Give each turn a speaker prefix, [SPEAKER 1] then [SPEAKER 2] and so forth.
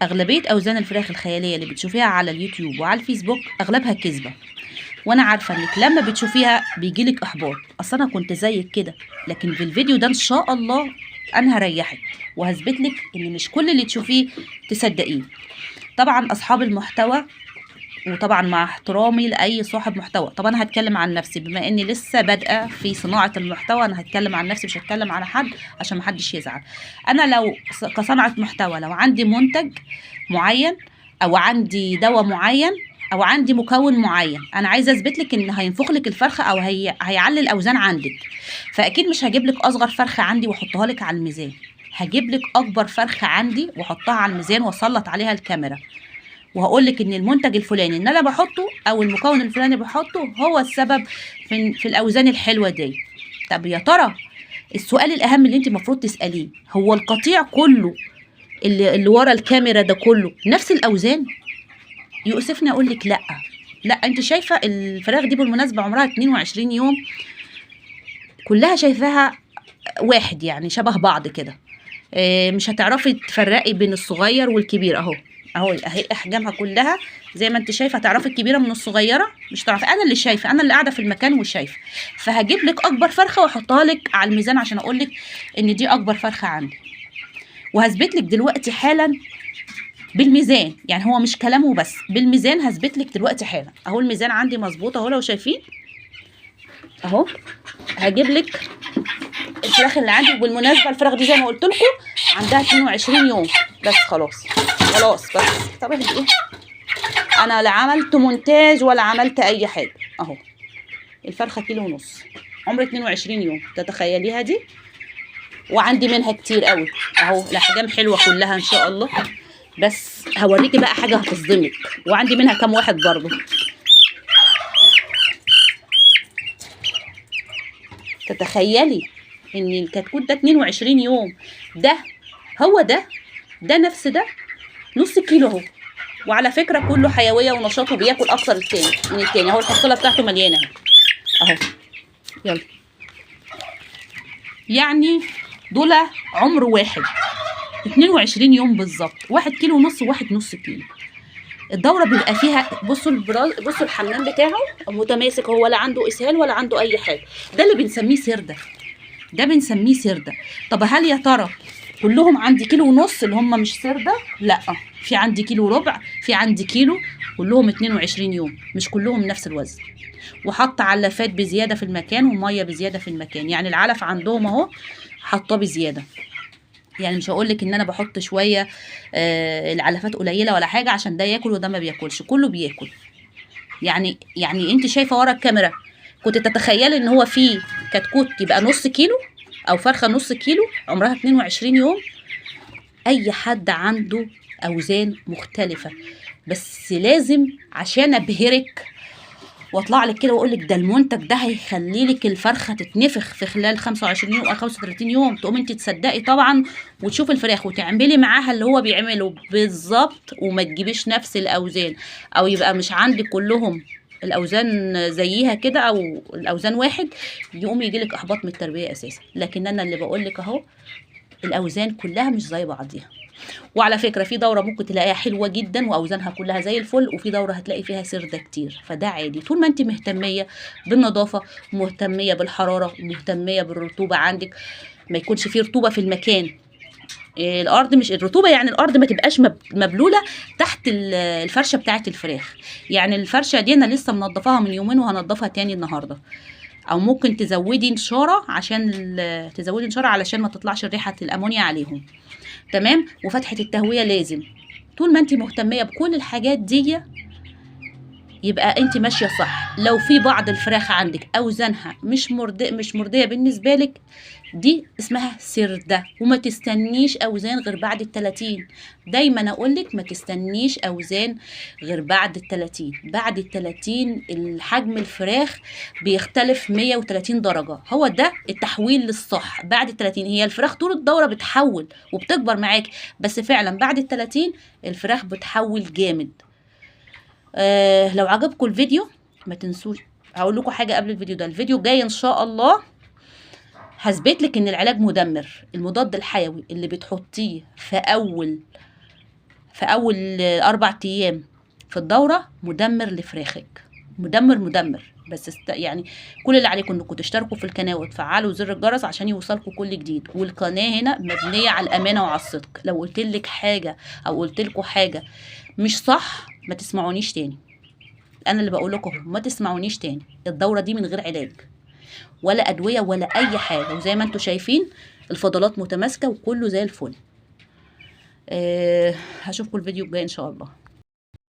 [SPEAKER 1] اغلبيه اوزان الفراخ الخياليه اللي بتشوفيها على اليوتيوب وعلى الفيسبوك اغلبها كذبه، وانا عارفه انك لما بتشوفيها بيجيلك احباط. اصل انا كنت زيك كده، لكن في الفيديو ده ان شاء الله انا هريحك وهثبت لك ان مش كل اللي تشوفيه تصدقيه. طبعا اصحاب المحتوى، وطبعا مع احترامي لاي صاحب محتوى، طبعا انا هتكلم عن نفسي بما اني لسه بادئه في صناعه المحتوى، انا هتكلم عن نفسي مش هتكلم على حد عشان محدش يزعل. انا لو كصناعه محتوى لو عندي منتج معين او عندي دواء معين او عندي مكون معين، انا عايزه اثبت لك ان هينفخ لك الفرخه او هيعلي الاوزان عندك، فاكيد مش هجيب لك اصغر فرخه عندي واحطها لك على الميزان، هجيب لك اكبر فرخه عندي واحطها على الميزان واسلط عليها الكاميرا، وهقول لك ان المنتج الفلاني اللي انا بحطه او المكون الفلاني بحطه هو السبب في الاوزان الحلوه دي. طب يا ترى السؤال الاهم اللي انت المفروض تساليه، هو القطيع كله اللي ورا الكاميرا ده كله نفس الاوزان؟ يؤسفني اقول لك لا. لا، انت شايفه الفراخ دي بالمناسبه عمرها 22 يوم، كلها شايفاها واحد، يعني شبه بعض كده. مش هتعرفي تفرقي بين الصغير والكبير. اهو اهي احجامها كلها زي ما انت شايفه، هتعرفي الكبيره من الصغيره؟ مش هتعرفي. انا اللي شايفه، انا اللي قاعده في المكان وشايفه، فهجيب لك اكبر فرخه واحطها لك على الميزان عشان اقول لك ان دي اكبر فرخه عندي، وهثبت لك دلوقتي حالا بالميزان، يعني هو مش كلامه بس، بالميزان هثبت لك دلوقتي حالا. اهو الميزان عندي مظبوط اهو لو شايفين اهو. هجيب لك الفراخ اللي عندي، وبالمناسبه الفراخ دي زي ما قلت لكم عندها 22 يوم بس. خلاص بس. طب ايه، انا لا عملت مونتاج ولا عملت اي حاجه. اهو الفرخه كيلو ونص، عمر 22 يوم، تتخيليها دي؟ وعندي منها كتير قوي اهو، الاحجام حلوه كلها ان شاء الله، بس هوريكي بقى حاجه هتصدمك، وعندي منها كام واحد برضو. تتخيلي ان الكتكوت ده 22 يوم، ده هو ده نفس ده نص كيلو اهو، وعلى فكره كله حيويه ونشاط وبياكل اكتر من التاني اهو. الحصاله بتاعته مليانه اهو. يلا، يعني دول عمر واحد 22 يوم بالظبط، 1 كيلو ونص وواحد نص كيلو. الدوره بيبقى فيها، بصوا بصوا الحمام بتاعه متماسك، هو ولا عنده اسهال ولا عنده اي حاجه. ده اللي بنسميه سرده، ده بنسميه سرده. طب هل يا ترى كلهم عندي كيلو ونص اللي هم مش سرده؟ لا، في عندي كيلو وربع، في عندي كيلو، كلهم 22 يوم، مش كلهم نفس الوزن. وحط علافات بزياده في المكان وميه بزياده في المكان، يعني العلف عندهم اهو حاطاه بزياده، يعني مش هقول لك ان انا بحط شويه العلفات قليله ولا حاجه عشان ده ياكل وده ما بياكلش، كله بياكل. يعني انت شايفه ورا الكاميرا كنت تتخيلي ان هو فيه كتكوت يبقى نص كيلو او فرخه نص كيلو عمرها 22 يوم؟ اي حد عنده اوزان مختلفه، بس لازم عشان ابهرك واطلع لك كده واقول لك ده المنتج ده هيخلي لك الفرخه تتنفخ في خلال 25 يوم او 35 يوم، تقوم انت تصدقي طبعا وتشوفي الفراخ وتعملي معاها اللي هو بيعمله بالظبط، وما تجيبيش نفس الاوزان، او يبقى مش عندك كلهم الاوزان زيها كده او الاوزان واحد، يقوم يجيلك احباط من التربيه اساسا. لكن انا اللي بقول لك اهو الاوزان كلها مش زي بعضيها. وعلى فكره في دوره ممكن تلاقيها حلوه جدا واوزانها كلها زي الفل، وفي دوره هتلاقي فيها سرده كتير، فده عادي طول ما انت مهتميه بالنظافه ومهتميه بالحراره ومهتميه بالرطوبه عندك، ما يكونش فيه رطوبه في المكان. الارض مش الرطوبه، يعني الارض ما تبقاش مبلوله تحت الفرشه بتاعه الفراخ. يعني الفرشه دي انا لسه منضفاها من يومين وهنضفها تاني النهارده، او ممكن تزودي نشاره علشان ما تطلعش ريحه الامونيا عليهم. تمام. وفتحه التهويه لازم. طول ما انت مهتميه بكل الحاجات دي يبقى انت ماشيه صح. لو في بعض الفراخ عندك اوزانها مش مرضيه بالنسبه لك، دي اسمها سرده، وما تستنيش اوزان غير بعد ال30. دايما اقول لك ما تستنيش اوزان غير بعد ال30. بعد ال30 الحجم الفراخ بيختلف 130 درجه، هو ده التحويل للصح. بعد ال30 هي الفراخ طول الدوره بتحول وبتكبر معاك، بس فعلا بعد ال30 الفراخ بتحول جامد. لو عجبكم الفيديو ما تنسوش، هقول لكم حاجه قبل الفيديو ده، الفيديو جاي ان شاء الله هثبت لك ان العلاج مدمر. المضاد الحيوي اللي بتحطيه في اول في اول 4 ايام في الدوره مدمر لفراخك، مدمر. بس يعني كل اللي عليكم انكم تشتركوا في القناه وتفعلوا زر الجرس عشان يوصلكم كل جديد. والقناه هنا مبنيه على الامانه وعلى الصدق. لو قلت لك حاجه او قلت لكم حاجه مش صح ما تسمعونيش تاني. انا اللي بقول لكم ما تسمعونيش تاني. الدوره دي من غير علاج ولا ادويه ولا اي حاجه، وزي ما انتم شايفين الفضلات متماسكه وكله زي الفل. هشوفكم الفيديو الجاي ان شاء الله.